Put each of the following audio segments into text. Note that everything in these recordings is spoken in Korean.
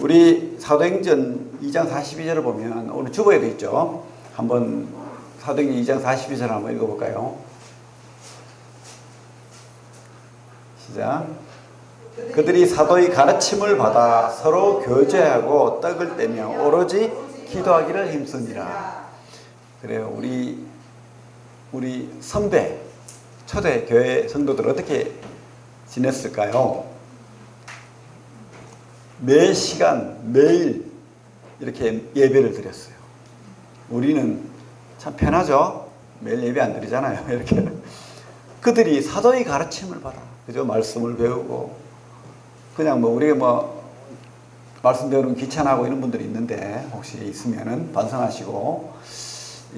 우리 사도행전 2장 42절을 보면 오늘 주보에도 있죠. 한번 사도행전 2장 42절 한번 읽어볼까요? 시작. 그들이 사도의 가르침을 받아 서로 교제하고 떡을 떼며 오로지 기도하기를 힘쓰니라. 그래요. 우리 선배 초대 교회 성도들 어떻게 지냈을까요? 매 시간 매일 이렇게 예배를 드렸어요. 우리는 참 편하죠. 매일 예배 안 드리잖아요. 이렇게 그들이 사도의 가르침을 받아, 그죠? 말씀을 배우고, 그냥 뭐 우리가 뭐 말씀 배우는 귀찮아하고 이런 분들이 있는데 혹시 있으면은 반성하시고,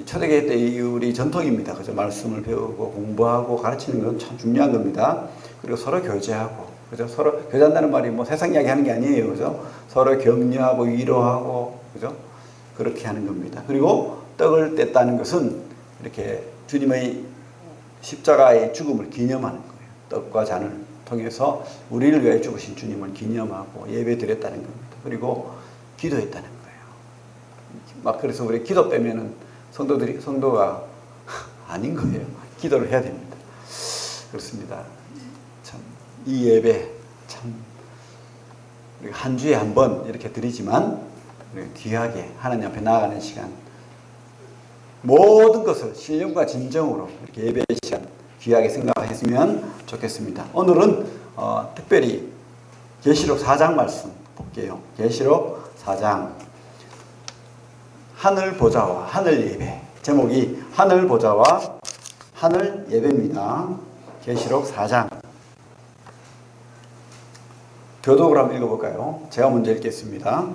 초대교회 때 우리 전통입니다. 그죠? 말씀을 배우고 공부하고 가르치는 건 참 중요한 겁니다. 그리고 서로 교제하고, 그죠? 서로 교제한다는 말이 뭐 세상 이야기 하는 게 아니에요. 그죠? 서로 격려하고 위로하고, 그죠? 그렇게 하는 겁니다. 그리고 떡을 뗐다는 것은 이렇게 주님의 십자가의 죽음을 기념하는 거예요. 떡과 잔을 통해서 우리를 위해 죽으신 주님을 기념하고 예배 드렸다는 겁니다. 그리고 기도했다는 거예요. 막 그래서 우리 기도 빼면은 성도가 아닌 거예요. 기도를 해야 됩니다. 그렇습니다. 참 이 예배 참 한 주에 한 번 이렇게 드리지만 귀하게 하나님 앞에 나아가는 시간, 모든 것을 신령과 진정으로 이렇게 예배 시간 귀하게 생각했으면 좋겠습니다. 오늘은 특별히 계시록 4장 말씀 볼게요. 계시록 4장 하늘 보좌와 하늘 예배, 제목이 하늘 보좌와 하늘 예배입니다. 계시록 4장 교독을 한번 읽어볼까요? 제가 먼저 읽겠습니다.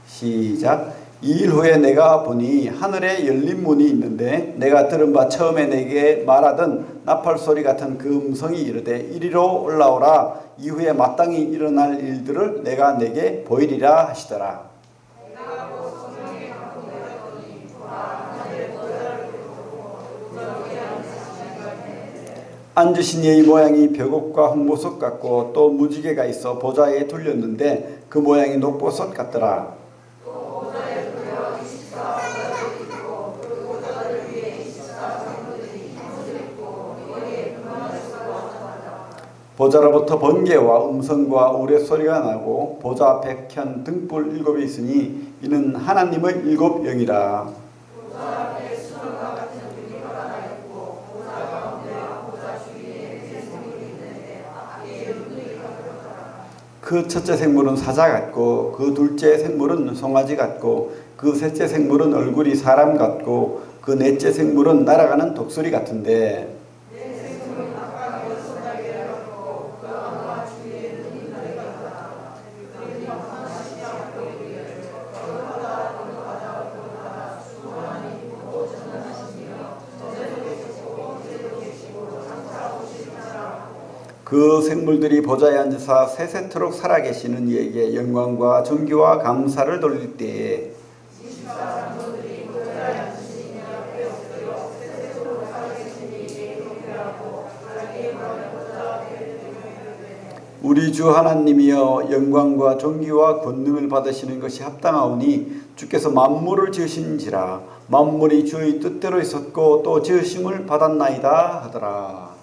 시작. 2일 후에 내가 보니 하늘에 열린 문이 있는데 내가 들은 바 처음에 내게 말하던 나팔 소리 같은 그 음성이 이르되 이리로 올라오라. 이후에 마땅히 일어날 일들을 내가 내게 보이리라 하시더라. 앉으신 이의 모양이 벽옥과 홍보석 같고 또 무지개가 있어 보좌에 둘렸는데 그 모양이 녹보석 같더라. 보좌로부터 번개와 음성과 우레소리가 나고 보좌 앞에 켠 등불 7이 있으니 이는 하나님의 7 영이라. 그 첫째 생물은 사자 같고 그 둘째 생물은 송아지 같고 그 셋째 생물은 얼굴이 사람 같고 그 넷째 생물은 날아가는 독수리 같은데 그 생물들이 보좌에 앉으사 세세토록 살아계시는 이에게 영광과 존귀와 감사를 돌릴 때에 우리 주 하나님이여 영광과 존귀와 권능을 받으시는 것이 합당하오니 주께서 만물을 지으신지라. 만물이 주의 뜻대로 있었고 또 지으심을 받았나이다 하더라.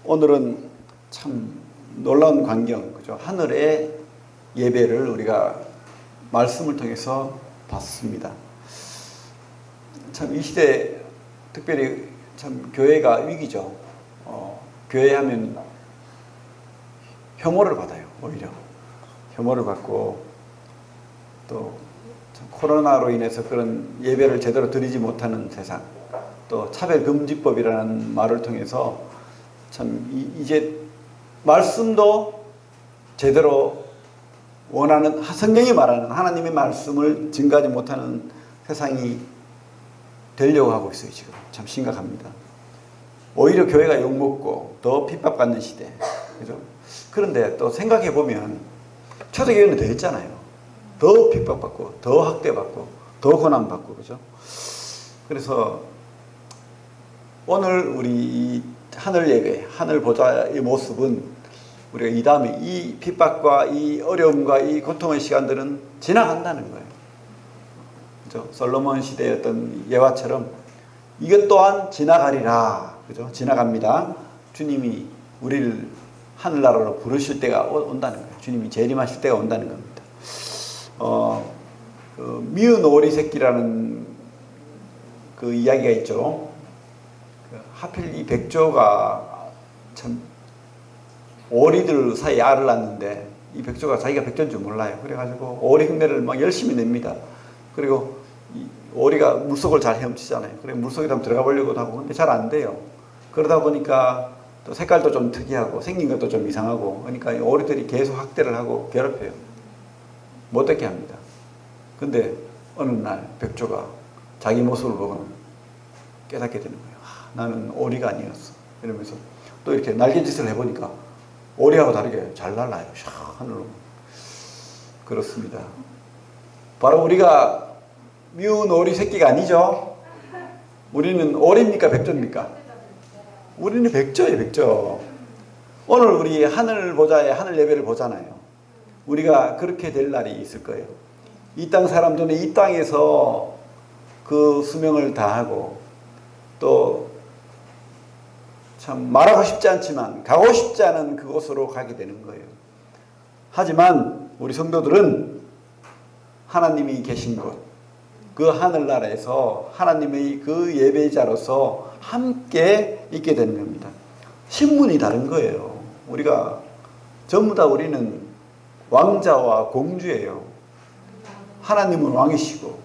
오늘은 참 놀라운 광경, 그죠? 하늘의 예배를 우리가 말씀을 통해서 봤습니다. 참 이 시대 특별히 참 교회가 위기죠. 교회 하면 혐오를 받아요. 오히려 혐오를 받고 또 코로나로 인해서 그런 예배를 제대로 드리지 못하는 세상, 또 차별금지법이라는 말을 통해서 참 이제 말씀도 제대로 원하는, 성경이 말하는 하나님의 말씀을 증거하지 못하는 세상이 되려고 하고 있어요. 지금 참 심각합니다. 오히려 교회가 욕먹고 더 핍박받는 시대, 그죠? 그런데 또 생각해 보면 초대교회는 더 했잖아요. 더 핍박받고 더 학대받고 더 고난받고, 그죠? 그래서 오늘 우리 하늘 예배, 하늘 보좌의 모습은 우리가 이 다음에 이 핍박과 이 어려움과 이 고통의 시간들은 지나간다는 거예요. 그죠? 솔로몬 시대의 어떤 예화처럼 이것 또한 지나가리라. 그죠? 지나갑니다. 주님이 우리를 하늘나라로 부르실 때가 온다는 거예요. 주님이 재림하실 때가 온다는 겁니다. 미운 오리 새끼라는 그 이야기가 있죠. 하필 이 백조가 참 오리들 사이에 알을 낳는데 이 백조가 자기가 백조인 줄 몰라요. 그래가지고 오리 흉내를 막 열심히 냅니다. 그리고 이 오리가 물속을 잘 헤엄치잖아요. 그래 물속에 한번 들어가 보려고 하고 근데 잘 안 돼요. 그러다 보니까 또 색깔도 좀 특이하고 생긴 것도 좀 이상하고 그러니까 이 오리들이 계속 학대를 하고 괴롭혀요. 못되게 합니다. 근데 어느 날 백조가 자기 모습을 보고 깨닫게 되는 거예요. 나는 오리가 아니었어. 이러면서 또 이렇게 날개짓을 해보니까 오리하고 다르게 잘 날아요. 샥 하늘로. 그렇습니다. 바로 우리가 미운 오리 새끼가 아니죠. 우리는 오리입니까? 백조입니까? 우리는 백조예요. 백조. 오늘 우리 하늘 보자에 하늘 예배를 보잖아요. 우리가 그렇게 될 날이 있을 거예요. 이 땅 사람들은 이 땅에서 그 수명을 다하고 또 참 말하고 싶지 않지만 가고 싶지 않은 그곳으로 가게 되는 거예요. 하지만 우리 성도들은 하나님이 계신 곳, 그 하늘나라에서 하나님의 그 예배자로서 함께 있게 되는 겁니다. 신분이 다른 거예요. 우리가 전부 다 우리는 왕자와 공주예요. 하나님은 왕이시고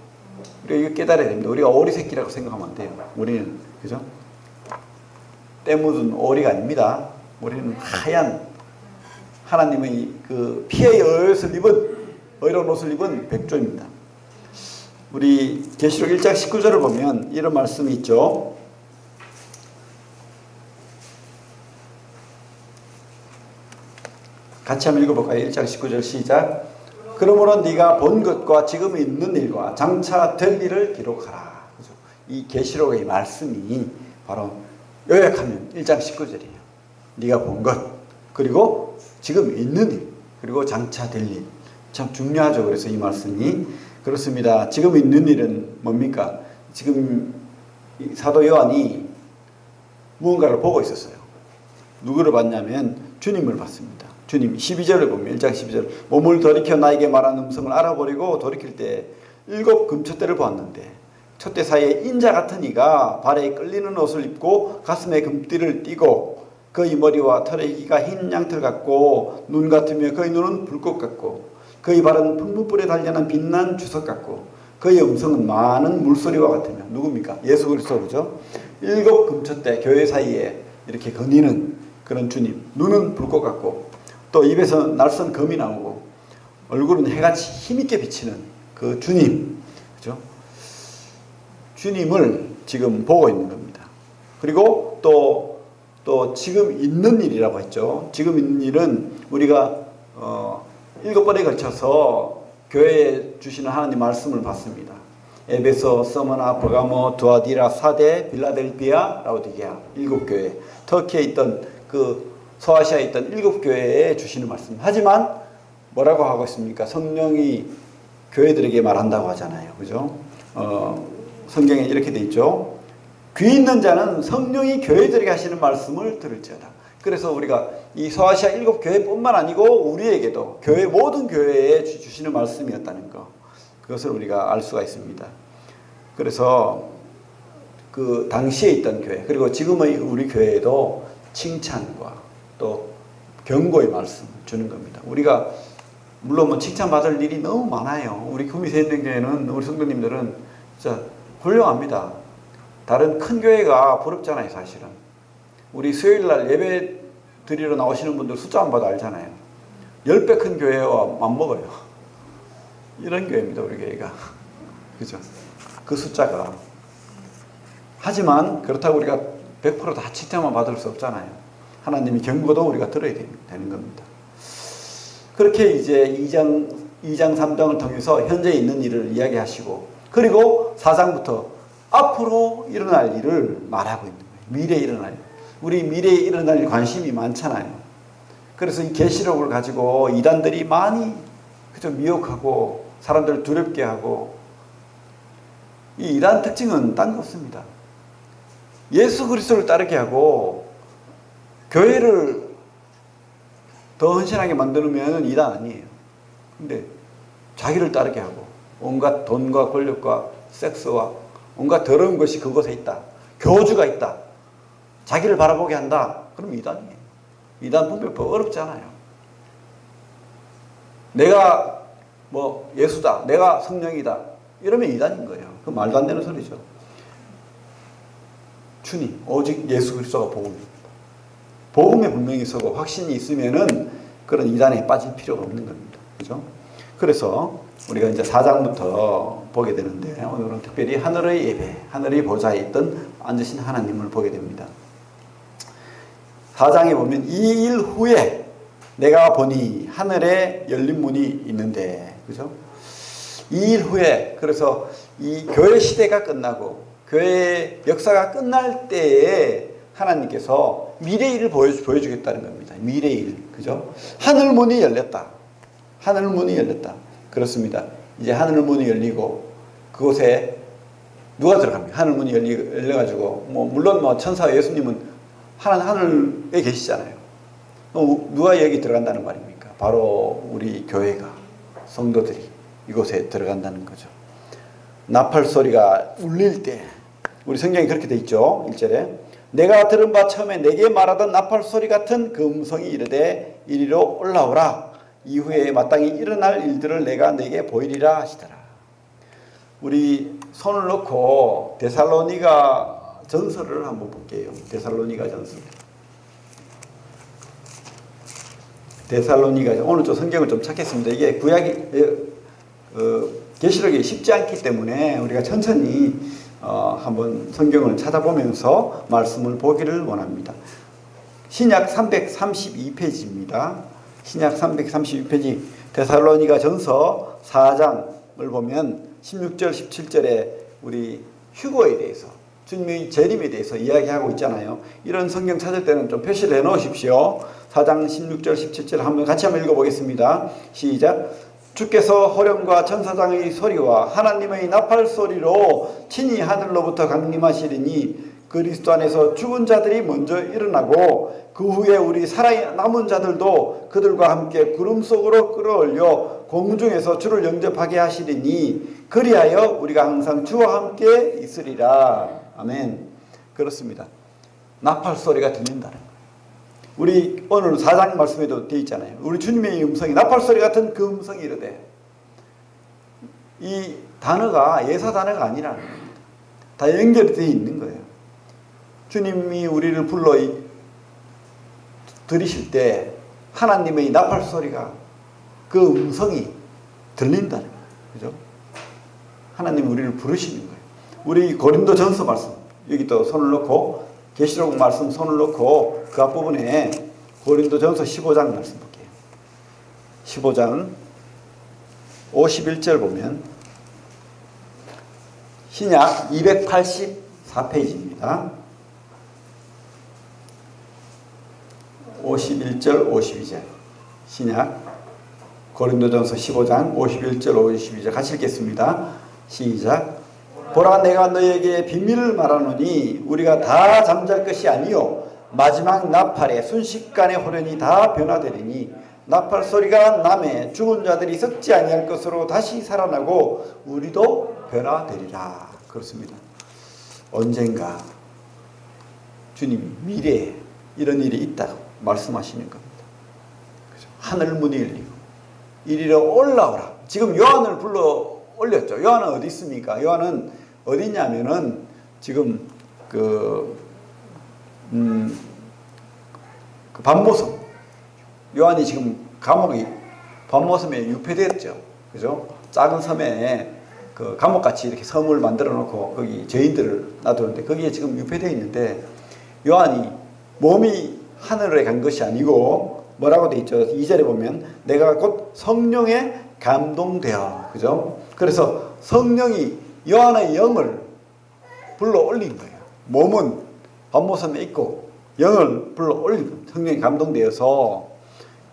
우리가 이거 깨달아야 됩니다. 우리가 오리 새끼라고 생각하면 안 돼요. 우리는 그죠? 때 묻은 오리가 아닙니다. 우리는 하얀 하나님의 그 피의 옷을 입은 의로운 옷을 입은 백조입니다. 우리 계시록 1장 19절을 보면 이런 말씀이 있죠. 같이 한번 읽어볼까요? 1장 19절 시작. 그러므로 네가 본 것과 지금 있는 일과 장차 될 일을 기록하라. 그죠? 이 계시록의 말씀이 바로 요약하면 1장 19절이에요. 네가 본 것, 그리고 지금 있는 일, 그리고 장차 될 일. 참 중요하죠. 그래서 이 말씀이 그렇습니다. 지금 있는 일은 뭡니까? 지금 사도 요한이 무언가를 보고 있었어요. 누구를 봤냐면 주님을 봤습니다. 주님 12절을 보면 1장 12절 몸을 돌이켜 나에게 말한 음성을 알아버리고 돌이킬 때 7 금촛대를 보았는데 촛대 사이에 인자 같은 이가 발에 끌리는 옷을 입고 가슴에 금띠를 띠고 그의 머리와 털의 기가 흰 양털 같고 눈 같으며 그의 눈은 불꽃 같고 그의 발은 풍부불에 단련한 빛난 주석 같고 그의 음성은 많은 물소리와 같으며 누굽니까? 예수 그리스도 그죠? 7 금촛대 교회 사이에 이렇게 거니는 그런 주님. 눈은 불꽃 같고 또 입에서 날선 검이 나오고 얼굴은 해같이 힘있게 비치는 그 주님. 그죠? 주님을 지금 보고 있는 겁니다. 그리고 또 지금 있는 일이라고 했죠. 지금 있는 일은 우리가 7번에 걸쳐서 교회에 주시는 하나님 말씀을 받습니다. 에베소, 서머나, 버가모, 두아디라, 사데, 빌라델비아, 라오디게아 7교회. 터키에 있던 그 소아시아에 있던 7교회에 주시는 말씀. 하지만 뭐라고 하고 있습니까? 성령이 교회들에게 말한다고 하잖아요. 그죠? 성경에 이렇게 돼 있죠. 귀 있는 자는 성령이 교회들에게 하시는 말씀을 들을지어다. 그래서 우리가 이 소아시아 7교회뿐만 아니고 우리에게도 교회 모든 교회에 주시는 말씀이었다는 거. 그것을 우리가 알 수가 있습니다. 그래서 그 당시에 있던 교회 그리고 지금의 우리 교회에도 칭찬과 또 경고의 말씀을 주는 겁니다. 우리가 물론 뭐 칭찬받을 일이 너무 많아요. 우리 구미세인교회는 우리 성도님들은 진짜 훌륭합니다. 다른 큰 교회가 부럽잖아요. 사실은 우리 수요일날 예배 드리러 나오시는 분들 숫자만 봐도 알잖아요. 10배 큰 교회와 맞먹어요. 이런 교회입니다. 우리 교회가. 그죠? 그 숫자가. 하지만 그렇다고 우리가 100%다 칭찬만 받을 수 없잖아요. 하나님이 경고도 우리가 들어야 되는 겁니다. 그렇게 이제 2장 3장을 통해서 현재 있는 일을 이야기하시고 그리고 4장부터 앞으로 일어날 일을 말하고 있는 거예요. 미래에 일어날 일. 우리 미래에 일어날 일 관심이 많잖아요. 그래서 이 계시록을 가지고 이단들이 많이 그저 미혹하고 사람들을 두렵게 하고, 이 이단 특징은 딴 거 없습니다. 예수 그리스도를 따르게 하고 교회를 더 헌신하게 만들면 이단 아니에요. 근데 자기를 따르게 하고 온갖 돈과 권력과 섹스와 온갖 더러운 것이 그곳에 있다, 교주가 있다, 자기를 바라보게 한다, 그럼 이단이에요. 이단 분별법 어렵잖아요. 내가 뭐 예수다, 내가 성령이다, 이러면 이단인 거예요. 그 말도 안 되는 소리죠. 주님, 오직 예수 그리스도가 복음입니다. 복음에 분명히 서고 확신이 있으면은 그런 이단에 빠질 필요가 없는 겁니다. 그죠? 그래서 우리가 이제 4장부터 보게 되는데, 오늘은 특별히 하늘의 예배, 하늘의 보좌에 있던 앉으신 하나님을 보게 됩니다. 4장에 보면 이 일 후에 내가 보니 하늘에 열린 문이 있는데, 그죠? 이 일 후에, 그래서 이 교회 시대가 끝나고 교회의 역사가 끝날 때에 하나님께서 미래의 일을 보여주겠다는 겁니다. 미래의 일, 그죠? 하늘 문이 열렸다. 하늘 문이 열렸다. 그렇습니다. 이제 하늘 문이 열리고 그곳에 누가 들어갑니까? 하늘 문이 열려가지고, 물론 천사 예수님은 하늘에 계시잖아요. 누가 여기 들어간다는 말입니까? 바로 우리 교회가, 성도들이 이곳에 들어간다는 거죠. 나팔 소리가 울릴 때, 우리 성경에 그렇게 돼 있죠. 1절에 내가 들은 바 처음에 내게 말하던 나팔 소리 같은 그 음성이 이르되 이리로 올라오라. 이후에 마땅히 일어날 일들을 내가 내게 보이리라 하시더라. 우리 손을 놓고 데살로니가 전서를 한번 볼게요. 데살로니가 전서. 데살로니가, 오늘 좀 성경을 좀 찾겠습니다. 이게 계시록이 쉽지 않기 때문에 우리가 천천히 한번 성경을 찾아보면서 말씀을 보기를 원합니다. 신약 332페이지입니다. 신약 332페이지 데살로니가 전서 4장을 보면 16절 17절에 우리 휴거에 대해서, 주님의 재림에 대해서 이야기하고 있잖아요. 이런 성경 찾을 때는 좀 표시를 해 놓으십시오. 4장 16절 17절 한번 같이 한번 읽어보겠습니다. 시작. 주께서 호령과 천사장의 소리와 하나님의 나팔 소리로 친히 하늘로부터 강림하시리니 그리스도 안에서 죽은 자들이 먼저 일어나고 그 후에 우리 살아남은 자들도 그들과 함께 구름 속으로 끌어올려 공중에서 주를 영접하게 하시리니 그리하여 우리가 항상 주와 함께 있으리라. 아멘. 그렇습니다. 나팔 소리가 들린다는 거예요. 우리 오늘 4장 말씀에도 되어 있잖아요. 우리 주님의 음성이 나팔 소리 같은 그 음성이 이르되, 이 단어가 예사 단어가 아니라는 겁니다. 다 연결이 되어 있는 거예요. 주님이 우리를 불러 들이실 때 하나님의 나팔 소리가, 그 음성이 들린다는 거예요. 그죠? 하나님이 우리를 부르시는 거예요. 우리 고린도 전서 말씀, 여기 또 손을 놓고 계시록 말씀 손을 놓고 그 앞부분에 고린도 전서 15장 말씀 볼게요. 15장 51절 보면 신약 284페이지입니다. 51절 52절 신약 고린도전서 15장 51절 52절 같이 읽겠습니다. 시작. 보라 내가 너에게 비밀을 말하노니 우리가 다 잠잘 것이 아니요 마지막 나팔에 순식간에 호련히 다 변화되리니 나팔 소리가 나매 죽은 자들이 썩지 아니할 것으로 다시 살아나고 우리도 변화되리라. 그렇습니다. 언젠가 주님이 미래에 이런 일이 있다고 말씀하시는 겁니다. 그죠? 하늘 문이 열리고 이리로 올라오라. 지금 요한을 불러 올렸죠. 요한은 어디 있습니까? 요한은 어디 있냐면은 지금 그 반모섬, 요한이 지금 감옥이 반모섬에 유폐됐죠. 그죠? 작은 섬에 그 감옥같이 이렇게 섬을 만들어 놓고 거기 죄인들을 놔두는데 거기에 지금 유폐되어 있는데, 요한이 몸이 하늘에 간 것이 아니고 뭐라고 돼 있죠? 2절에 보면 내가 곧 성령에 감동되어, 그죠? 그래서 성령이 요한의 영을 불러 올린 거예요. 몸은 반모섬에 있고 영을 불러 올린 거예요. 성령이 감동되어서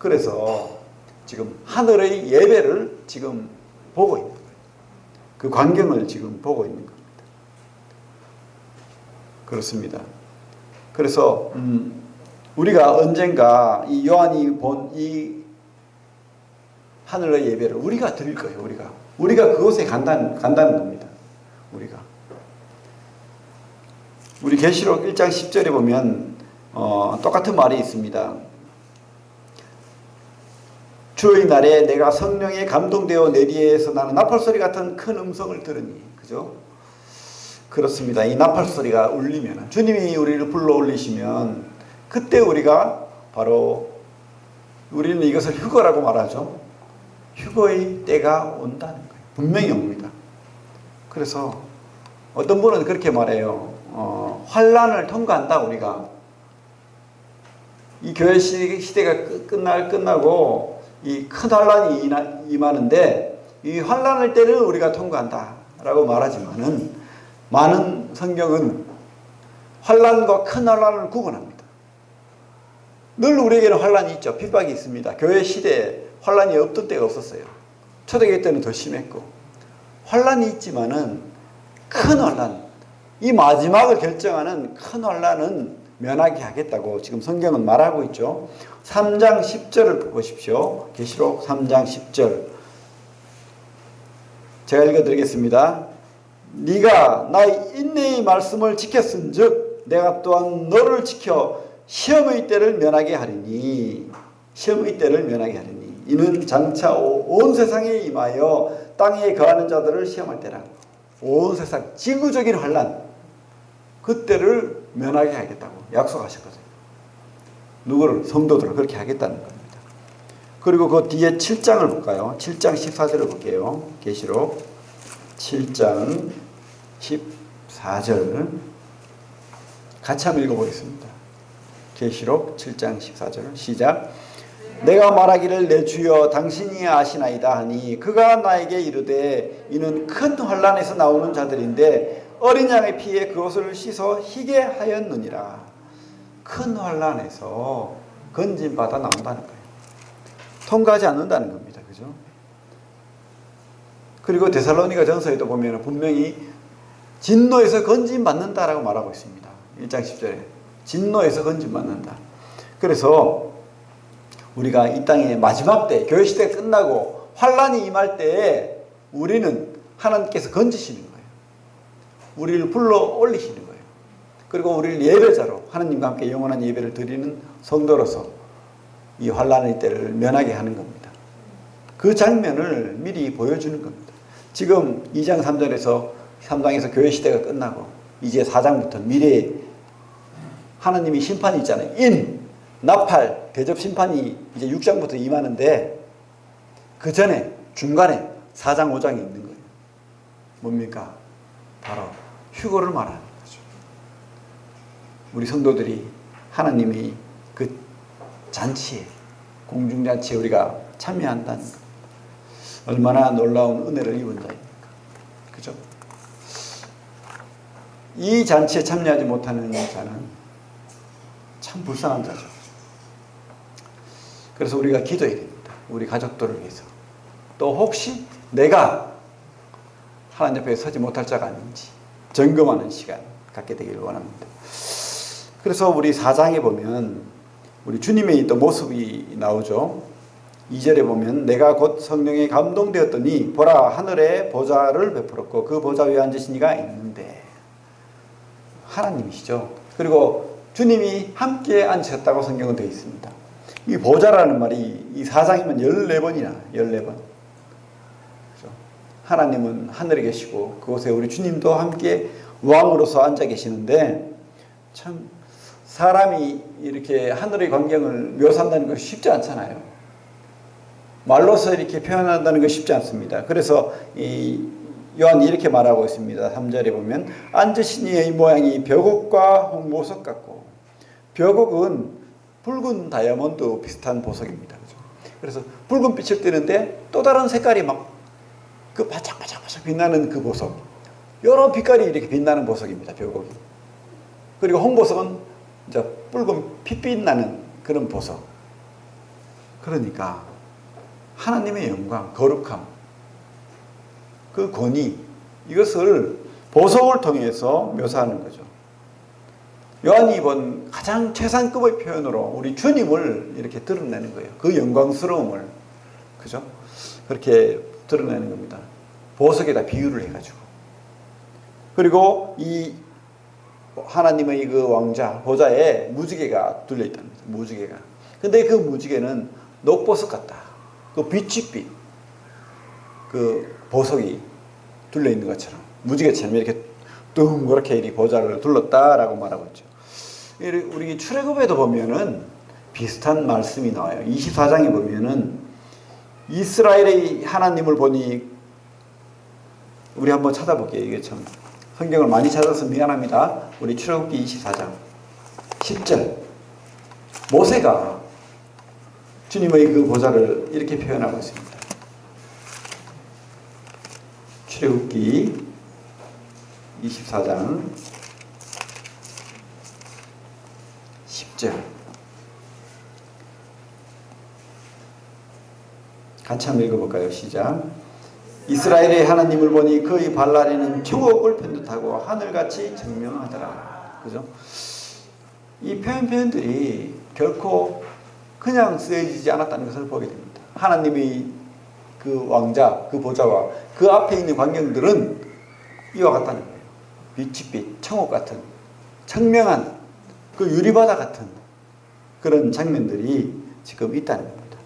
그래서 지금 하늘의 예배를 지금 보고 있는 거예요. 그 광경을 지금 보고 있는 겁니다. 그렇습니다. 그래서 우리가 언젠가 이 요한이 본 이 하늘의 예배를 우리가 드릴 거예요. 우리가 그곳에 간다는 겁니다. 우리 계시록 1장 10절에 보면 똑같은 말이 있습니다. 주의 날에 내가 성령에 감동되어 내 뒤에서 나는 나팔소리 같은 큰 음성을 들으니, 그죠? 그렇습니다. 이 나팔소리가 울리면, 주님이 우리를 불러 올리시면 그때 우리가 바로, 우리는 이것을 휴거라고 말하죠. 휴거의 때가 온다는 거예요. 분명히 옵니다. 그래서 어떤 분은 그렇게 말해요. 환란을 통과한다. 우리가 이 교회 시대가 끝나고 이 큰 환란이 임하는데 이 환란을 때를 우리가 통과한다 라고 말하지만은, 많은 성경은 환란과 큰 환란을 구분합니다. 늘 우리에게는 환란이 있죠. 핍박이 있습니다. 교회 시대에 환란이 없던 때가 없었어요. 초대교회 때는 더 심했고, 환란이 있지만은 큰 환란, 이 마지막을 결정하는 큰 환란은 면하게 하겠다고 지금 성경은 말하고 있죠. 3장 10절을 보십시오. 계시록 3장 10절. 제가 읽어드리겠습니다. 네가 나의 인내의 말씀을 지켰은즉 내가 또한 너를 지켜 시험의 때를 면하게 하리니, 시험의 때를 면하게 하리니 이는 장차 온 세상에 임하여 땅에 거하는 자들을 시험할 때라. 온 세상 지구적인 환란, 그때를 면하게 하겠다고 약속하셨거든요. 누구를? 성도들을 그렇게 하겠다는 겁니다. 그리고 그 뒤에 7장을 볼까요? 7장 14절을 볼게요. 계시록 7장 14절 같이 한번 읽어보겠습니다. 계시록 7장 14절 시작. 내가 말하기를 내 주여 당신이 아시나이다 하니 그가 나에게 이르되 이는 큰 환란에서 나오는 자들인데 어린 양의 피에 그것을 씻어 희게 하였느니라. 큰 환란에서 건진받아 나온다는 거예요. 통과하지 않는다는 겁니다. 그죠? 그리고 데살로니가 전서에도 보면 분명히 진노에서 건진받는다라고 말하고 있습니다. 1장 10절에 진노에서 건진받는다. 그래서 우리가 이 땅의 마지막 때, 교회 시대가 끝나고 환란이 임할 때에 우리는 하나님께서 건지시는 거예요. 우리를 불러 올리시는 거예요. 그리고 우리를 예배자로 하나님과 함께 영원한 예배를 드리는 성도로서 이 환란의 때를 면하게 하는 겁니다. 그 장면을 미리 보여주는 겁니다. 지금 2장 3절에서 3장에서 교회 시대가 끝나고 이제 4장부터 미래에 하나님이 심판이 있잖아요. 나팔, 대접 심판이 이제 6장부터 임하는데 그 전에 중간에 4장 5장이 있는 거예요. 뭡니까? 바로 휴거를 말하는 거죠. 우리 성도들이 하나님이 그 잔치에, 공중잔치에 우리가 참여한다는 것, 얼마나 놀라운 은혜를 입은 자입니까? 그죠? 이 잔치에 참여하지 못하는 자는 참 불쌍한 자죠. 그래서 우리가 기도해야 됩니다. 우리 가족들을 위해서. 또 혹시 내가 하나님 앞에 서지 못할 자가 아닌지 점검하는 시간 갖게 되기를 원합니다. 그래서 우리 4장에 보면 우리 주님의 또 모습이 나오죠. 2절에 보면 내가 곧 성령에 감동되었더니 보라 하늘에 보좌를 베풀었고 그 보좌 위에 앉으신 이가 있는데, 하나님이시죠. 그리고 주님이 함께 앉으셨다고 성경은 되어 있습니다. 이 보좌라는 말이 이 4장이면 14번이나 14번. 그렇죠? 하나님은 하늘에 계시고 그곳에 우리 주님도 함께 왕으로서 앉아 계시는데, 참 사람이 이렇게 하늘의 광경을 묘사한다는 것이 쉽지 않잖아요. 말로서 이렇게 표현한다는 것이 쉽지 않습니다. 그래서 이 요한이 이렇게 말하고 있습니다. 3절에 보면 앉으신 이의 모양이 벽옥과 홍보석 같고, 벽옥은 붉은 다이아몬드 비슷한 보석입니다. 그래서 붉은 빛을 띠는데 또 다른 색깔이 막 그 바짝바짝 빛나는 그 보석, 여러 빛깔이 이렇게 빛나는 보석입니다. 벽옥이. 그리고 홍보석은 이제 붉은 핏빛 나는 그런 보석. 그러니까 하나님의 영광, 거룩함, 그 권위, 이것을 보석을 통해서 묘사하는 거죠. 요한이 입은 가장 최상급의 표현으로 우리 주님을 이렇게 드러내는 거예요. 그 영광스러움을, 그죠? 그렇게 드러내는 겁니다. 보석에다 비유를 해가지고. 그리고 이 하나님의 그 왕자, 보좌에 무지개가 둘려있다는 거죠. 무지개가. 근데 그 무지개는 녹보석 같다. 그 빛빛, 그 보석이 둘려있는 것처럼, 무지개처럼 이렇게 둥그렇게 이 보좌를 둘렀다라고 말하고 있죠. 우리 출애굽에도 보면은 비슷한 말씀이 나와요. 24장에 보면은 이스라엘의 하나님을 보니, 우리 한번 찾아볼게요. 이게 참 성경을 많이 찾아서 미안합니다. 우리 출애굽기 24장 10절, 모세가 주님의 그 보좌를 이렇게 표현하고 있습니다. 출애굽기 24장 10절, 같이 한번 읽어볼까요? 시작. 이스라엘의 하나님을 보니 그의 발라리는 청옥을 편듯하고 하늘같이 청명하더라. 그죠? 이 표현들이 결코 그냥 쓰여지지 않았다는 것을 보게 됩니다. 하나님의 그 왕자, 그 보좌와 그 앞에 있는 광경들은 이와 같다는 거예요. 빛빛, 청옥 같은, 청명한, 그 유리바다 같은 그런 장면들이 지금 있다는 겁니다.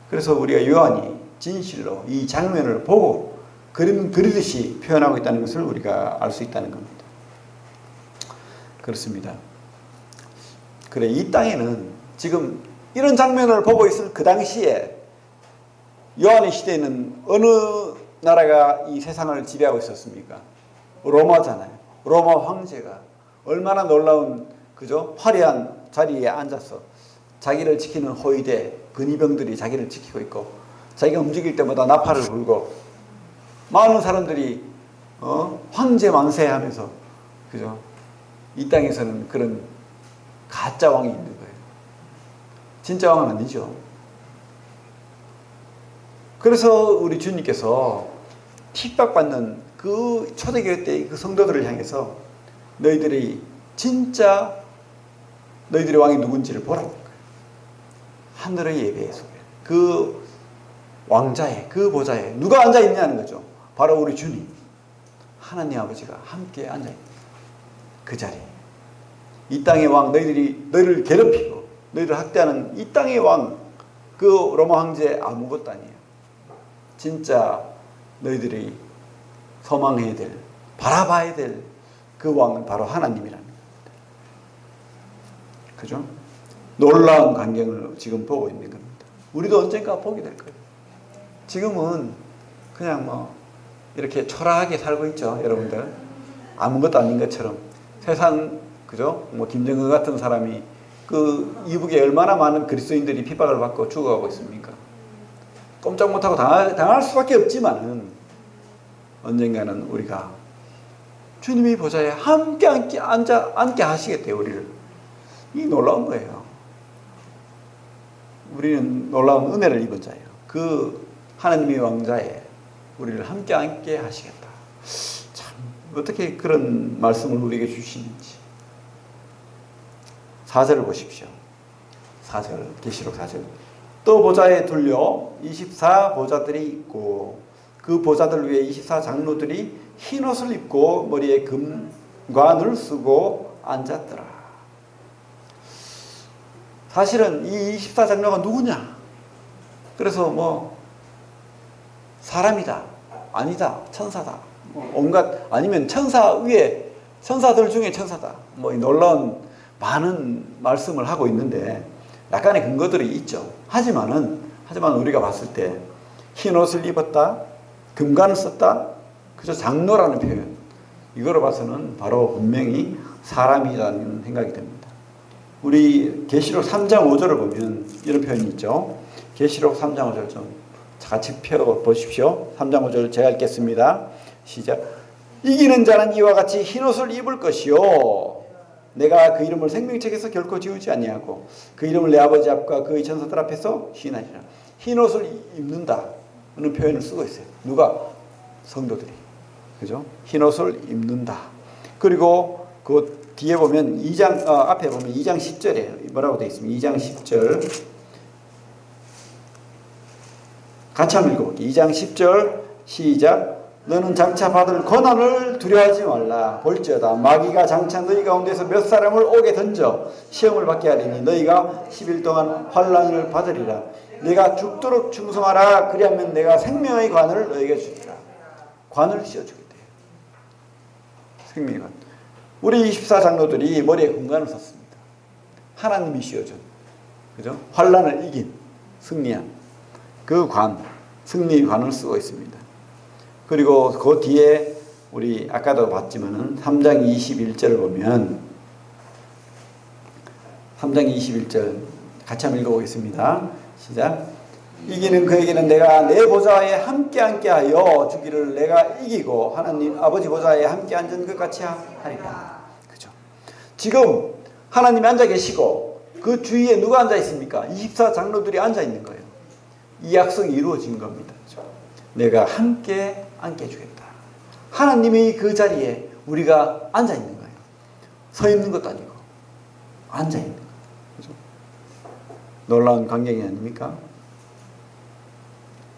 그래서 우리가 요한이 진실로 이 장면을 보고 그림 그리듯이 표현하고 있다는 것을 우리가 알 수 있다는 겁니다. 그렇습니다. 그래, 이 땅에는 지금 이런 장면을 보고 있을 그 당시에 요한의 시대에는 어느 나라가 이 세상을 지배하고 있었습니까? 로마잖아요. 로마 황제가 얼마나 놀라운, 그죠? 화려한 자리에 앉아서 자기를 지키는 호위대, 근위병들이 자기를 지키고 있고, 자기가 움직일 때마다 나팔을 불고, 많은 사람들이 황제 만세하면서, 그죠? 이 땅에서는 그런 가짜 왕이 있는 거예요. 진짜 왕은 아니죠. 그래서 우리 주님께서 핍박받는 그 초대교회 때 그 성도들을 향해서 너희들이 진짜 너희들의 왕이 누군지를 보라고 거예요. 하늘의 예배의 속에 그 왕자에, 그 보좌에 누가 앉아있냐는 거죠. 바로 우리 주님, 하나님 아버지가 함께 앉아있는 그 자리에. 이 땅의 왕, 너희를 괴롭히고 너희를 학대하는 이 땅의 왕, 그 로마 황제 아무것도 아니에요. 진짜 너희들이 소망해야 될, 바라봐야 될 그 왕은 바로 하나님이라는 겁니다. 그죠? 놀라운 광경을 지금 보고 있는 겁니다. 우리도 언젠가 보게 될 거예요. 지금은 그냥 뭐 이렇게 초라하게 살고 있죠, 여러분들. 아무것도 아닌 것처럼. 세상, 그죠? 뭐 김정은 같은 사람이 그 이북에 얼마나 많은 그리스도인들이 핍박을 받고 죽어가고 있습니까? 꼼짝 못하고 당할 수밖에 없지만은 언젠가는 우리가 주님의 보좌에 함께 앉게 하시겠대요, 우리를. 이 놀라운 거예요. 우리는 놀라운 은혜를 입은 자예요. 그 하나님의 왕자에 우리를 함께 앉게 하시겠다. 참, 어떻게 그런 말씀을 우리에게 주시는지. 4절을 보십시오. 4절, 계시록 4절. 또 보좌에 둘려 24 보좌들이 있고 그 보좌들 위에 24 장로들이 흰 옷을 입고 머리에 금관을 쓰고 앉았더라. 사실은 이 24 장로가 누구냐? 그래서 뭐 사람이다, 아니다, 천사다, 온갖, 아니면 천사 위에, 천사들 중에 천사다, 뭐 놀라운 많은 말씀을 하고 있는데 약간의 근거들이 있죠. 하지만 우리가 봤을 때 흰 옷을 입었다, 금관을 썼다, 그저 장로라는 표현, 이거로 봐서는 바로 분명히 사람이라는 생각이 됩니다. 우리 계시록 3장 5절을 보면 이런 표현이 있죠. 계시록 3장 5절 좀 같이 펴보십시오. 3장 5절 제가 읽겠습니다. 시작. 이기는 자는 이와 같이 흰옷을 입을 것이요 내가 그 이름을 생명책에서 결코 지우지 아니하고 그 이름을 내 아버지 앞과 그의 천사들 앞에서 시인하리라. 흰 옷을 입는다 는 표현을 쓰고 있어요. 누가? 성도들이. 그죠? 흰 옷을 입는다. 그리고 그 뒤에 보면 2장 앞에 보면 2장 10절에 뭐라고 되어 있습니다. 2장 10절 같이 한번 읽어볼게요. 2장 10절 시작. 너는 장차 받을 고난을 두려워하지 말라. 볼지어다 마귀가 장차 너희 가운데서 몇 사람을 오게 던져 시험을 받게 하리니 너희가 10일 동안 환난을 받으리라. 네가 죽도록 충성하라. 그리하면 내가 생명의 관을 너희에게 주리라. 관을 씌워주겠대. 생명의 관. 우리 24장로들이 머리에 군관을 썼습니다. 하나님이 씌워준, 그죠? 환난을 이긴, 승리한 그 관, 승리의 관을 쓰고 있습니다. 그리고 그 뒤에 우리 아까도 봤지만은 3장 21절을 보면 3장 21절 같이 한번 읽어보겠습니다. 시작. 이기는 그에게는 내가 내 보좌에 함께 하여 주기를 내가 이기고 하나님 아버지 보좌에 함께 앉은 것 같이 하리라. 그죠? 지금 하나님이 앉아 계시고 그 주위에 누가 앉아 있습니까? 24장로들이 앉아 있는 거예요. 이 약속이 이루어진 겁니다. 그죠? 내가 함께 앉게 해주겠다. 하나님의 그 자리에 우리가 앉아 있는 거예요. 서 있는 것도 아니고 앉아 있는 거예요. 그죠? 놀라운 광경이 아닙니까?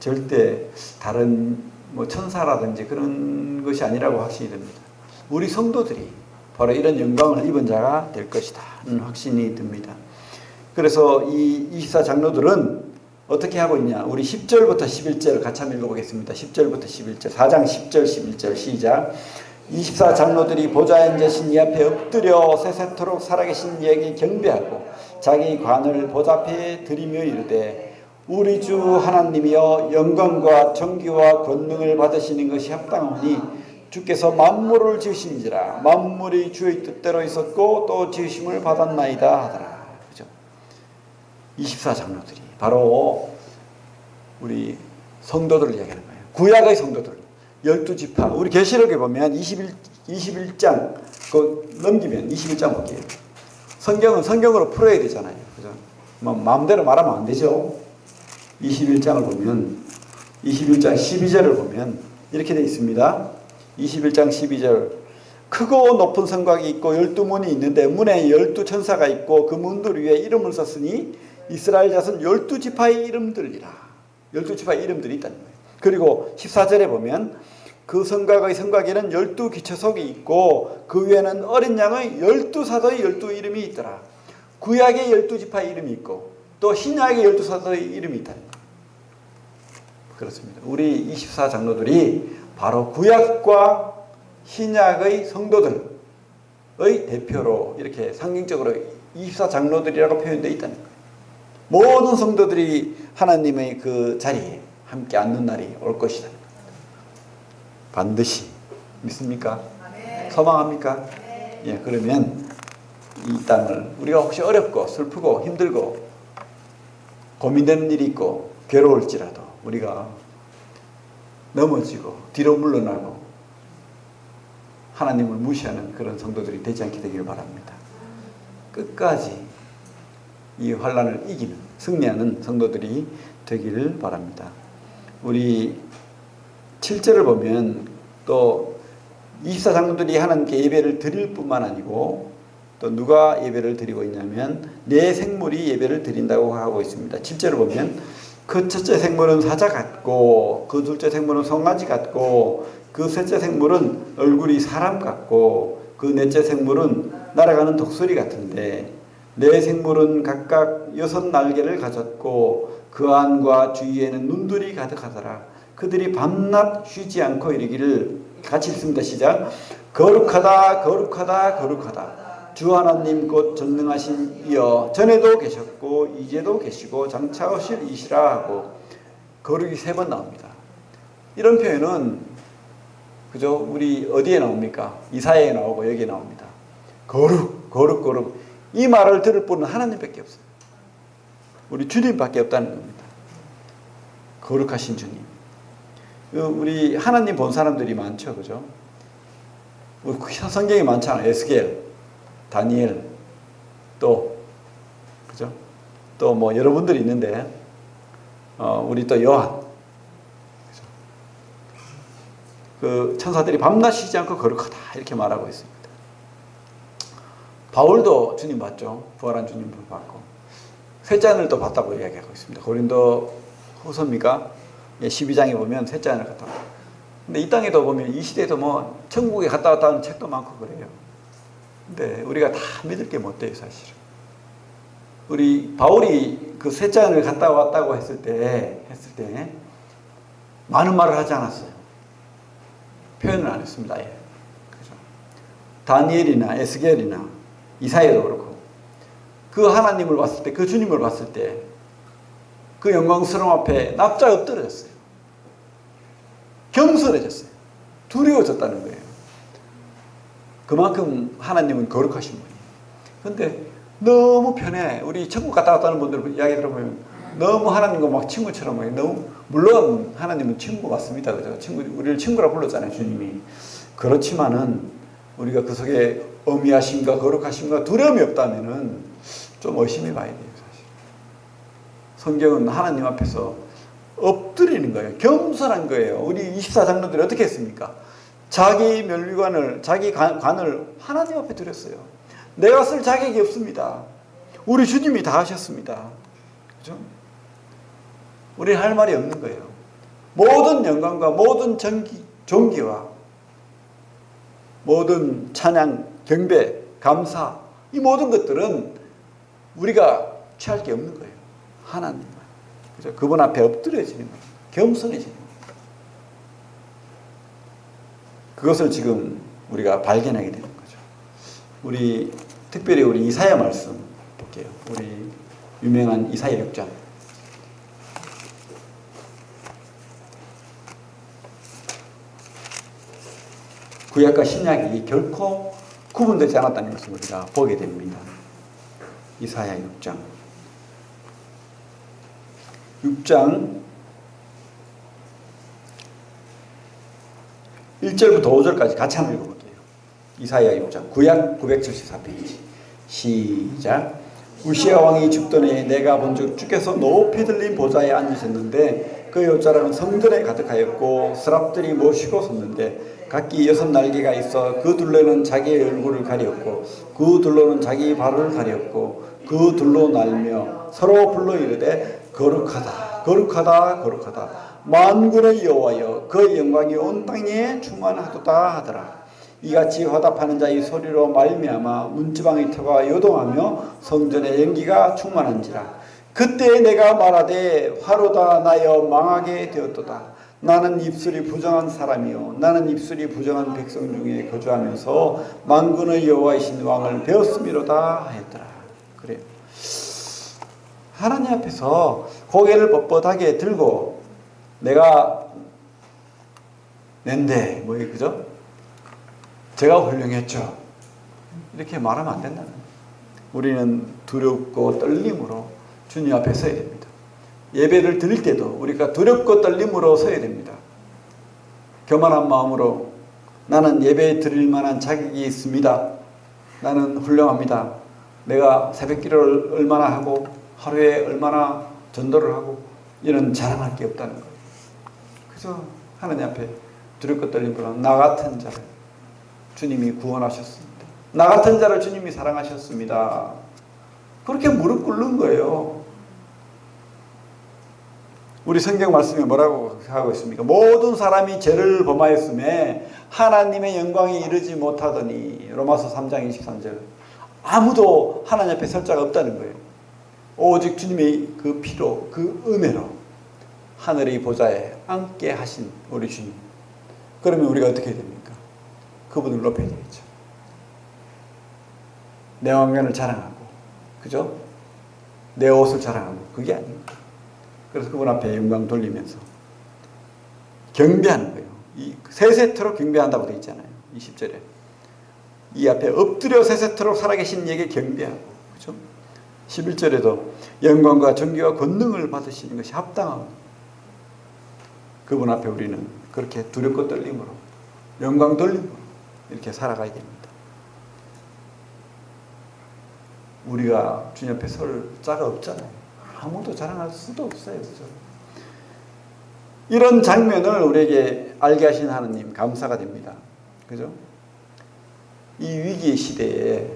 절대 다른 뭐 천사라든지 그런 것이 아니라고 확신이 듭니다. 우리 성도들이 바로 이런 영광을 입은 자가 될 것이다 는 확신이 듭니다. 그래서 이 24장로들은 어떻게 하고 있냐. 우리 10절부터 11절 같이 한번 읽어보겠습니다. 10절부터 11절 4장 10절 11절 시작. 24장로들이 보좌에 앉으신 이 앞에 엎드려 세세토록 살아계신 이에게 경배하고 자기 관을 보좌 앞에 드리며 이르되 우리 주 하나님이여 영광과 존귀와 권능을 받으시는 것이 합당하니 주께서 만물을 지으신지라 만물이 주의 뜻대로 있었고 또 지으심을 받았나이다 하더라. 그죠? 24장로들이 바로 우리 성도들을 이야기하는 거예요. 구약의 성도들 12지파. 우리 계시록에 보면 21장 그 넘기면 21장 볼게요. 성경은 성경으로 풀어야 되잖아요. 그죠? 뭐 마음대로 말하면 안 되죠. 21장을 보면 21장 12절을 보면 이렇게 되어 있습니다. 21장 12절 크고 높은 성곽이 있고 12문이 있는데 문에 12천사가 있고 그 문들 위에 이름을 썼으니 이스라엘 자손 12지파의 이름들이라. 12지파의 이름들이 있다는 거예요. 그리고 14절에 보면 그 성곽의 성곽에는 12기초석이 있고 그 위에는 어린 양의 12사도의 12이름이 있더라. 구약의 12지파의 이름이 있고 또 신약의 12사도의 이름이 있다는 거예요. 그렇습니다. 우리 24장로들이 바로 구약과 신약의 성도들의 대표로 이렇게 상징적으로 24장로들이라고 표현되어 있다는 거예요. 모든 성도들이 하나님의 그 자리에 함께 앉는 날이 올 것이다. 반드시 믿습니까? 네. 소망합니까? 네. 예, 그러면 이 땅을 우리가 혹시 어렵고 슬프고 힘들고 고민되는 일이 있고 괴로울지라도 우리가 넘어지고 뒤로 물러나고 하나님을 무시하는 그런 성도들이 되지 않게 되기를 바랍니다. 끝까지 이 환난을 이기는 승리하는 성도들이 되기를 바랍니다. 우리 7절을 보면 또 24장로들이 하나님께 예배를 드릴 뿐만 아니고 또 누가 예배를 드리고 있냐면 내 생물이 예배를 드린다고 하고 있습니다. 7절을 보면 그 첫째 생물은 사자 같고 그 둘째 생물은 송아지 같고 그 셋째 생물은 얼굴이 사람 같고 그 넷째 생물은 날아가는 독수리 같은데 네 생물은 각각 6 날개를 가졌고 그 안과 주위에는 눈들이 가득하더라. 그들이 밤낮 쉬지 않고 이르기를 같이 읽습니다. 시작. 거룩하다 거룩하다 거룩하다 주 하나님 곧 전능하신 이여 전에도 계셨고 이제도 계시고 장차 오실 이시라 하고 거룩이 3번 나옵니다. 이런 표현은 그죠? 우리 어디에 나옵니까? 이사야에 나오고 여기에 나옵니다. 거룩 거룩 거룩 이 말을 들을 분은 하나님밖에 없어요. 우리 주님밖에 없다는 겁니다. 거룩하신 주님. 우리 하나님 본 사람들이 많죠. 그죠? 성경이 많잖아요. 에스겔. 다니엘, 또 그죠? 또 뭐 여러분들이 있는데 우리 또 요한, 그죠? 그 천사들이 밤낮 쉬지 않고 거룩하다 이렇게 말하고 있습니다. 바울도 주님 봤죠. 부활한 주님을 봤고 셋째 하늘도 봤다고 이야기하고 있습니다. 고린도 후서입니까? 12장에 보면 셋째 하늘 갔다 왔다. 근데 이 땅에도 보면 이 시대에도 뭐 천국에 갔다 왔다 하는 책도 많고 그래요. 근데 우리가 다 믿을 게 못 돼요, 사실은. 우리 바울이 그 셋째 하늘 갔다 왔다고 했을 때 많은 말을 하지 않았어요. 표현을 안 했습니다. 아예. 그죠? 다니엘이나 에스겔이나 이사야도 그렇고 그 하나님을 봤을 때, 그 주님을 봤을 때 그 영광스러움 앞에 납작 엎드려졌어요. 겸손해졌어요. 두려워졌다는 거예요. 그만큼 하나님은 거룩하신 분이에요. 근데 너무 편해. 우리 천국 갔다 왔다는 분들 이야기 들어보면 너무 하나님과 막 친구처럼 너무, 물론 하나님은 친구 맞습니다. 그죠? 우리를 친구라 불렀잖아요, 주님이. 그렇지만은 우리가 그 속에 어미하심과 거룩하심과 두려움이 없다면은 좀 의심해 봐야 돼요, 사실. 성경은 하나님 앞에서 엎드리는 거예요. 겸손한 거예요. 우리 24장로들이 어떻게 했습니까? 자기 면류관을, 자기 관을 하나님 앞에 드렸어요. 내가 쓸 자격이 없습니다. 우리 주님이 다 하셨습니다. 그죠? 우리는 할 말이 없는 거예요. 모든 영광과 모든 존귀와 모든 찬양, 경배, 감사, 이 모든 것들은 우리가 취할 게 없는 거예요. 하나님만. 그죠? 그분 앞에 엎드려지는 거예요. 겸손해지는 거예요. 그것을 지금 우리가 발견하게 되는 거죠. 특별히 우리 이사야 말씀 볼게요. 우리 유명한 이사야 6장. 구약과 신약이 결코 구분되지 않았다는 것을 우리가 보게 됩니다. 이사야 6장. 6장 1절부터 5절까지 같이 한번 읽어볼게요. 이사야 6장 구약 974페이지 시작. 우시야 왕이 죽던 해에 내가 본즉 주께서 높이 들린 보좌에 앉으셨는데 그 옆자락은 성전에 가득하였고 스랍들이 모시고 섰는데 각기 6날개가 있어 그 둘레는 자기의 얼굴을 가리었고 그 둘로는 자기 발을 가리었고 그 둘로 날며 서로 불러 이르되 거룩하다 거룩하다 거룩하다 만군의 여호와여 그 영광이 온 땅에 충만하도다 하더라. 이같이 화답하는 자의 소리로 말미암아 문지방의 터가 요동하며 성전의 연기가 충만한지라. 그때 내가 말하되 화로다 나여 망하게 되었도다. 나는 입술이 부정한 사람이요 나는 입술이 부정한 백성 중에 거주하면서 만군의 여호와이신 왕을 배웠음이로다 하였더라. 그래요. 하나님 앞에서 고개를 뻣뻣하게 들고 내가 낸데 그죠? 제가 훌륭했죠. 이렇게 말하면 안 된다는 거예요. 우리는 두렵고 떨림으로 주님 앞에 서야 됩니다. 예배를 드릴 때도 우리가 두렵고 떨림으로 서야 됩니다. 교만한 마음으로 나는 예배 드릴 만한 자격이 있습니다. 나는 훌륭합니다. 내가 새벽 기도를 얼마나 하고 하루에 얼마나 전도를 하고 이런 자랑할 게 없다는 거예요. 그래서 하나님 앞에 두렵고 떨림으로 나 같은 자를 주님이 구원하셨습니다. 나 같은 자를 주님이 사랑하셨습니다. 그렇게 무릎 꿇는 거예요. 우리 성경 말씀에 뭐라고 하고 있습니까? 모든 사람이 죄를 범하였음에 하나님의 영광에 이르지 못하더니 로마서 3장 23절. 아무도 하나님 앞에 설 자가 없다는 거예요. 오직 주님의 그 피로 그 은혜로 하늘의 보좌에 앉게 하신 우리 주님. 그러면 우리가 어떻게 해야 됩니까? 그분을 높여야 되겠죠. 내 왕관을 자랑하고 그죠? 내 옷을 자랑하고 그게 아닙니다. 그래서 그분 앞에 영광 돌리면서 경배하는 거예요. 세세토록 경배한다고 되어 있잖아요. 20절에. 이 앞에 엎드려 세세토록 살아계신 이에게 경배하고 그죠? 11절에도 영광과 존귀와 권능을 받으시는 것이 합당하고 그분 앞에 우리는 그렇게 두렵고 떨림으로 영광 돌림으로 이렇게 살아가야 됩니다. 우리가 주님 앞에 설 자가 없잖아요. 아무도 자랑할 수도 없어요. 그죠? 이런 장면을 우리에게 알게 하신 하나님 감사가 됩니다. 그죠? 이 위기의 시대에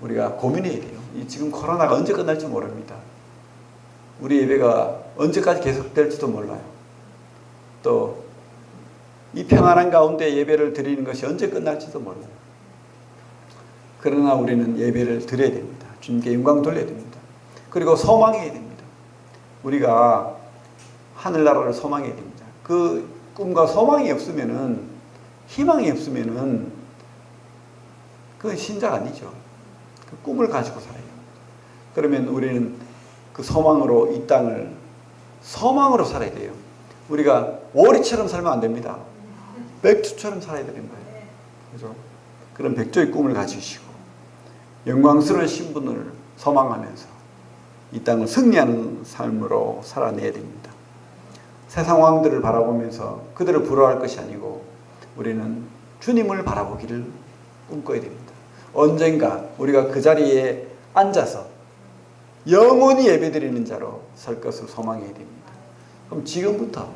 우리가 고민해야 돼요. 지금 코로나가 언제 끝날지 모릅니다. 우리 예배가 언제까지 계속될지도 몰라요. 또 이 평안한 가운데 예배를 드리는 것이 언제 끝날지도 몰라요. 그러나 우리는 예배를 드려야 됩니다. 주님께 영광 돌려야 됩니다. 그리고 소망해야 됩니다. 우리가 하늘나라를 소망해야 됩니다. 그 꿈과 소망이 없으면은, 희망이 없으면은 그건 신자가 아니죠. 그 꿈을 가지고 살아요. 그러면 우리는 그 소망으로 이 땅을 소망으로 살아야 돼요. 우리가 오리처럼 살면 안 됩니다. 백두처럼 살아야 되는 거예요. 그죠? 그런 백조의 꿈을 가지시고 영광스러운 신분을 소망하면서 이 땅을 승리하는 삶으로 살아내야 됩니다. 세상 왕들을 바라보면서 그들을 부러워할 것이 아니고 우리는 주님을 바라보기를 꿈꿔야 됩니다. 언젠가 우리가 그 자리에 앉아서 영원히 예배드리는 자로 설 것을 소망해야 됩니다. 그럼 지금부터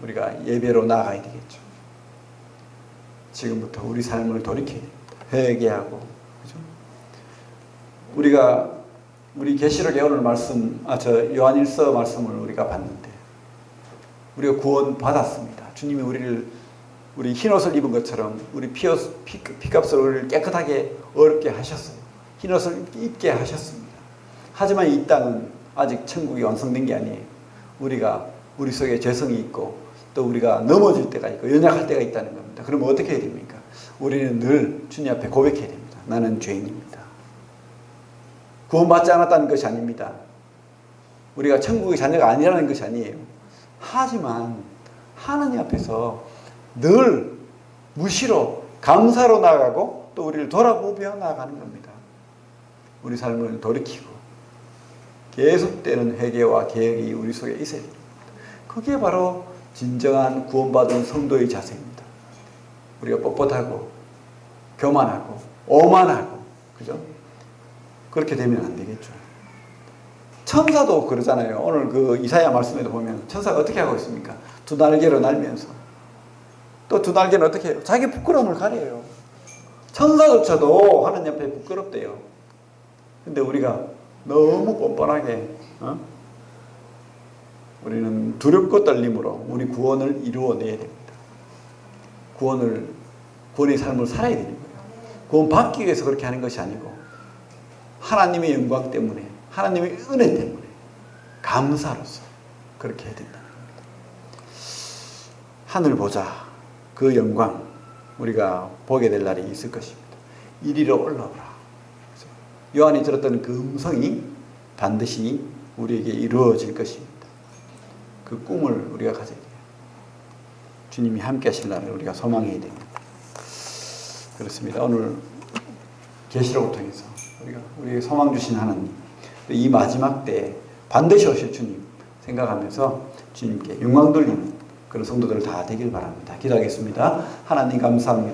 우리가 예배로 나아가야 되겠죠. 지금부터 우리 삶을 돌이켜야 됩니다. 회개하고, 그죠? 우리 계시록의 오늘 말씀, 요한일서 말씀을 우리가 봤는데, 우리가 구원 받았습니다. 주님이 우리 흰옷을 입은 것처럼 우리 피값으로 우리를 깨끗하게 어렵게 하셨어요. 흰옷을 입게 하셨습니다. 하지만 이 땅은 아직 천국이 완성된 게 아니에요. 우리 속에 죄성이 있고 또 우리가 넘어질 때가 있고 연약할 때가 있다는 겁니다. 그러면 어떻게 해야 됩니까? 우리는 늘 주님 앞에 고백해야 됩니다. 나는 죄인입니다. 구원받지 않았다는 것이 아닙니다. 우리가 천국의 자녀가 아니라는 것이 아니에요. 하지만 하나님 앞에서 늘 무시로 감사로 나아가고 또 우리를 돌아보며 나아가는 겁니다. 우리 삶을 돌이키고 계속되는 회개와 개혁이 우리 속에 있어야 됩니다. 그게 바로 진정한 구원받은 성도의 자세입니다. 우리가 뻣뻣하고 교만하고 오만하고, 그죠? 그렇게 되면 안 되겠죠. 천사도 그러잖아요. 오늘 그 이사야 말씀에도 보면 천사가 어떻게 하고 있습니까? 두 날개로 날면서 또 두 날개는 어떻게 해요? 자기 부끄러움을 가려요. 천사조차도 하나님 앞에 부끄럽대요. 근데 우리가 너무 뻔뻔하게 우리는 두렵고 떨림으로 우리 구원을 이루어내야 됩니다. 구원의 삶을 살아야 되는 거예요. 구원 받기 위해서 그렇게 하는 것이 아니고 하나님의 영광 때문에, 하나님의 은혜 때문에 감사로서 그렇게 해야 된다는 겁니다. 하늘 보자. 그 영광 우리가 보게 될 날이 있을 것입니다. 이리로 올라오라. 요한이 들었던 그 음성이 반드시 우리에게 이루어질 것입니다. 그 꿈을 우리가 가져야 돼요. 주님이 함께 하실 날을 우리가 소망해야 됩니다. 그렇습니다. 오늘 계시록을 통해서 우리에게 소망 주신 하나님, 이 마지막 때 반드시 오실 주님 생각하면서 주님께 영광 돌리는 그런 성도들 다 되길 바랍니다. 기도하겠습니다. 하나님 감사합니다.